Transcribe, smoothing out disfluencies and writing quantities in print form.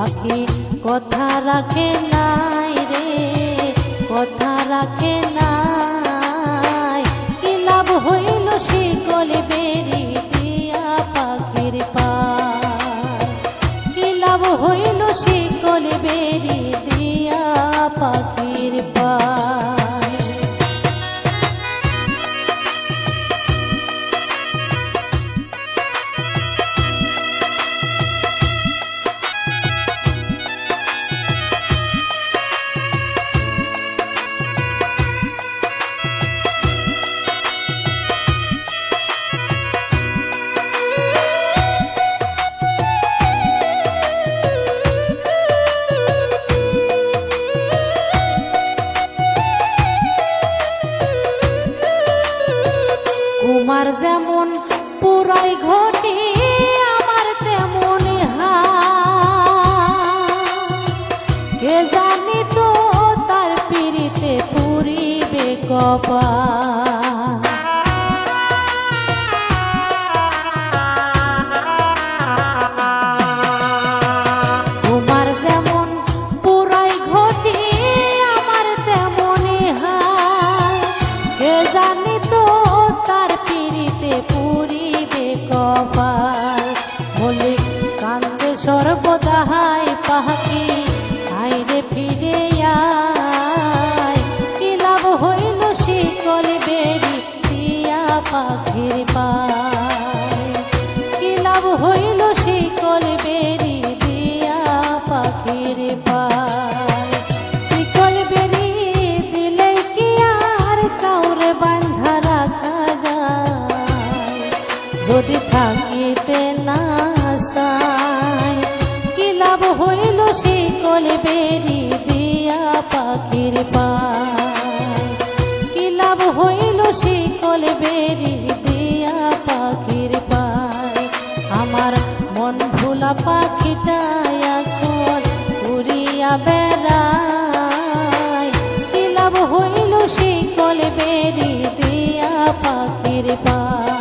পাখি কথা রাখে নাই রে, কথা রাখে নাই। কি লাভ হইল শিকল বেরি দিয়া পাখির পায়, কি লাভ হইল শিকল বেরি দিয়া পাখির পায়। তোমার যেমন পুরাই ঘটি আমার তেমন কে জানি তো তার পিরিতে পুরিবে কপাল। তোমার যেমন পুরাই ঘটি আমার তেমন কে জানি তো তার পিরিতে পুরিবে কপাল। বলে কান্দে সর্বদাহাই পাখি আইরে ফিরে আয়, কি লাভ হইল শিকল বেরি দিয়া পাখির পায়, কি লাভ হইল শিকল বেরি দিয়া পাখির পায়। শিকল বেরি দিলে কি আর কাউরে বান্ধা রাখা যায়, যদি থাকিতে না চায়। কি লাভ হইল শিকল বেরি দিয়া পাখির পায়, কি লাভ হইল শিকল বেরি দিয়া পাখির পায়। আমার মন ভোলা পাখিটা এখন উড়িয়া বেড়ায়, কি লাভ হইল শিকল বেরি দিয়া পাখির পায়।